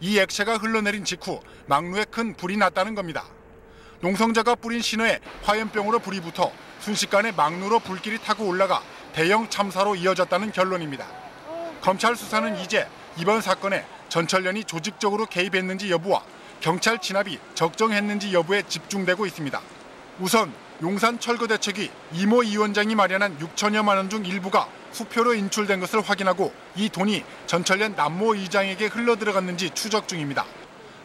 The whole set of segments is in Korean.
이 액체가 흘러내린 직후 막루에 큰 불이 났다는 겁니다. 농성자가 뿌린 신호에 화염병으로 불이 붙어 순식간에 막루로 불길이 타고 올라가 대형 참사로 이어졌다는 결론입니다. 검찰 수사는 이제 이번 사건에 전철련이 조직적으로 개입했는지 여부와 경찰 진압이 적정했는지 여부에 집중되고 있습니다. 우선 용산 철거대책위 이모 이 원장이 마련한 6천여만 원 중 일부가 수표로 인출된 것을 확인하고 이 돈이 전철련 남모 이장에게 흘러들어갔는지 추적 중입니다.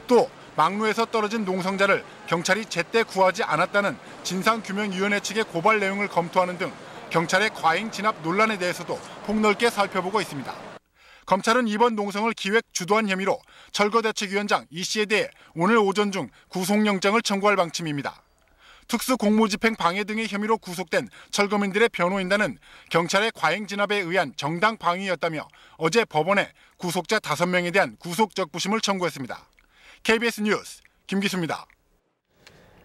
또 막루에서 떨어진 농성자를 경찰이 제때 구하지 않았다는 진상규명위원회 측의 고발 내용을 검토하는 등 경찰의 과잉 진압 논란에 대해서도 폭넓게 살펴보고 있습니다. 검찰은 이번 농성을 기획 주도한 혐의로 철거대책위원장 이 씨에 대해 오늘 오전 중 구속영장을 청구할 방침입니다. 특수공무집행 방해 등의 혐의로 구속된 철거민들의 변호인단은 경찰의 과잉 진압에 의한 정당 방위였다며 어제 법원에 구속자 5명에 대한 구속적부심을 청구했습니다. KBS 뉴스 김기수입니다.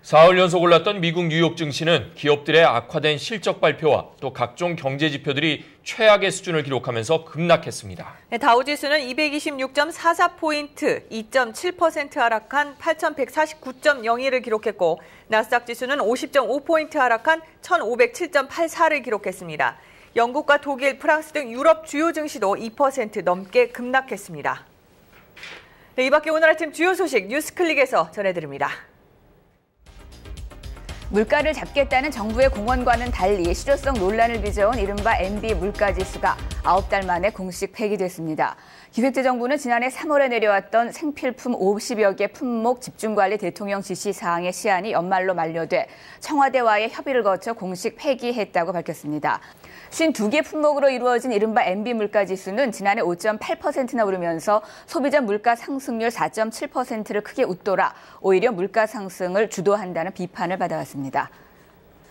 사흘 연속 올랐던 미국 뉴욕 증시는 기업들의 악화된 실적 발표와 또 각종 경제 지표들이 최악의 수준을 기록하면서 급락했습니다. 다우지수는 226.44포인트, 2.7% 하락한 8,149.01을 기록했고 나스닥 지수는 50.5포인트 하락한 1,507.84를 기록했습니다. 영국과 독일, 프랑스 등 유럽 주요 증시도 2% 넘게 급락했습니다. 이 밖에 오늘 아침 주요 소식 뉴스클릭에서 전해드립니다. 물가를 잡겠다는 정부의 공언과는 달리 실효성 논란을 빚어온 이른바 MB 물가지수가 9달 만에 공식 폐기됐습니다. 기획재정부는 지난해 3월에 내려왔던 생필품 50여 개 품목 집중관리 대통령 지시 사항의 시한이 연말로 만료돼 청와대와의 협의를 거쳐 공식 폐기했다고 밝혔습니다. 52개 품목으로 이루어진 이른바 MB 물가지수는 지난해 5.8%나 오르면서 소비자 물가 상승률 4.7%를 크게 웃돌아 오히려 물가 상승을 주도한다는 비판을 받아왔습니다.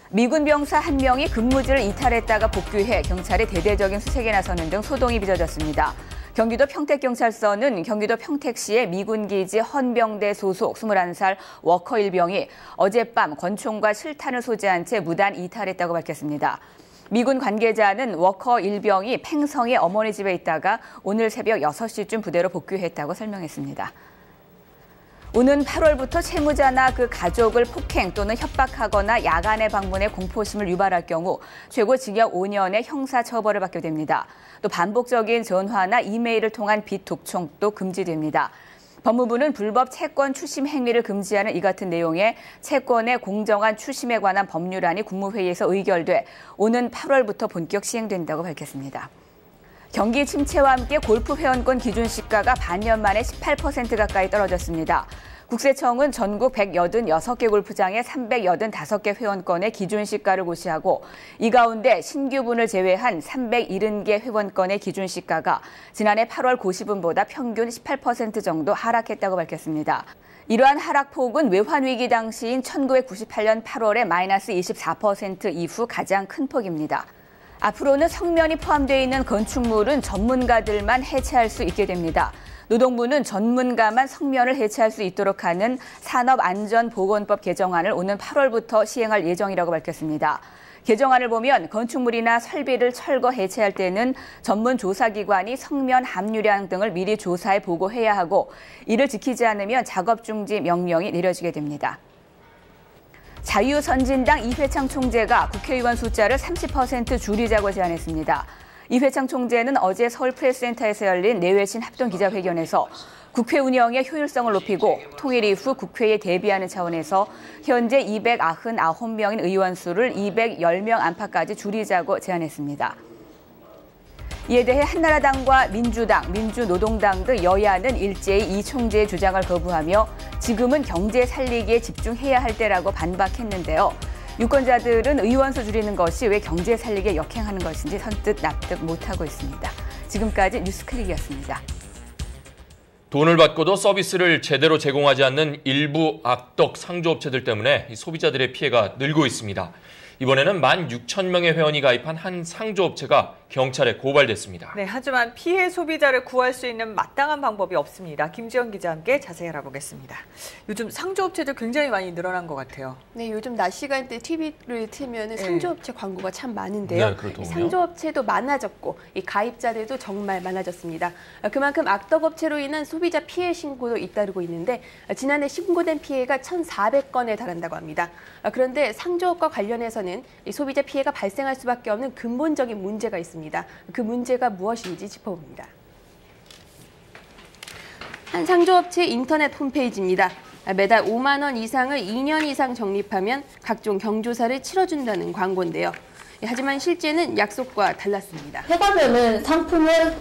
미군 병사 1명이 근무지를 이탈했다가 복귀해 경찰의 대대적인 수색에 나서는 등 소동이 빚어졌습니다. 경기도 평택경찰서는 경기도 평택시의 미군기지 헌병대 소속 21살 워커 일병이 어젯밤 권총과 실탄을 소지한 채 무단 이탈했다고 밝혔습니다. 미군 관계자는 워커 일병이 팽성의 어머니 집에 있다가 오늘 새벽 6시쯤 부대로 복귀했다고 설명했습니다. 오는 8월부터 채무자나 그 가족을 폭행 또는 협박하거나 야간에 방문해 공포심을 유발할 경우 최고 징역 5년의 형사처벌을 받게 됩니다. 또 반복적인 전화나 이메일을 통한 빚 독촉도 금지됩니다. 법무부는 불법 채권 추심 행위를 금지하는 이 같은 내용의 채권의 공정한 추심에 관한 법률안이 국무회의에서 의결돼 오는 8월부터 본격 시행된다고 밝혔습니다. 경기 침체와 함께 골프 회원권 기준 시가가 반년 만에 18% 가까이 떨어졌습니다. 국세청은 전국 186개 골프장에 385개 회원권의 기준 시가를 고시하고 이 가운데 신규분을 제외한 370개 회원권의 기준 시가가 지난해 8월 고시분보다 평균 18% 정도 하락했다고 밝혔습니다. 이러한 하락폭은 외환위기 당시인 1998년 8월의 마이너스 24% 이후 가장 큰 폭입니다. 앞으로는 성면이 포함되어 있는 건축물은 전문가들만 해체할 수 있게 됩니다. 노동부는 전문가만 성면을 해체할 수 있도록 하는 산업안전보건법 개정안을 오는 8월부터 시행할 예정이라고 밝혔습니다. 개정안을 보면 건축물이나 설비를 철거 해체할 때는 전문 조사기관이 성면 함유량 등을 미리 조사해 보고해야 하고 이를 지키지 않으면 작업 중지 명령이 내려지게 됩니다. 자유선진당 이회창 총재가 국회의원 숫자를 30% 줄이자고 제안했습니다. 이회창 총재는 어제 서울프레스센터에서 열린 내외신 합동기자회견에서 국회 운영의 효율성을 높이고 통일 이후 국회에 대비하는 차원에서 현재 299명인 의원 수를 210명 안팎까지 줄이자고 제안했습니다. 이에 대해 한나라당과 민주당, 민주노동당 등 여야는 일제히 이 총재의 주장을 거부하며 지금은 경제 살리기에 집중해야 할 때라고 반박했는데요. 유권자들은 의원 수 줄이는 것이 왜 경제 살리기에 역행하는 것인지 선뜻 납득 못하고 있습니다. 지금까지 뉴스클릭이었습니다. 돈을 받고도 서비스를 제대로 제공하지 않는 일부 악덕 상조업체들 때문에 소비자들의 피해가 늘고 있습니다. 이번에는 16,000명의 회원이 가입한 한 상조업체가 경찰에 고발됐습니다. 네, 하지만 피해 소비자를 구할 수 있는 마땅한 방법이 없습니다. 김지영 기자와 함께 자세히 알아보겠습니다. 요즘 상조업체들 굉장히 많이 늘어난 것 같아요. 네, 요즘 낮 시간대 TV를 틀면 상조업체 광고가 참 많은데요. 네, 그렇더군요. 상조업체도 많아졌고 이 가입자들도 정말 많아졌습니다. 그만큼 악덕업체로 인한 소비자 피해 신고도 잇따르고 있는데 지난해 신고된 피해가 1,400건에 달한다고 합니다. 그런데 상조업과 관련해서는 이 소비자 피해가 발생할 수밖에 없는 근본적인 문제가 있습니다. 그 문제가 무엇인지 짚어봅니다. 한 상조업체 인터넷 홈페이지입니다. 매달 5만 원 이상을 2년 이상 적립하면 각종 경조사를 치러준다는 광고인데요. 하지만 실제는 약속과 달랐습니다. 해가면은 상품을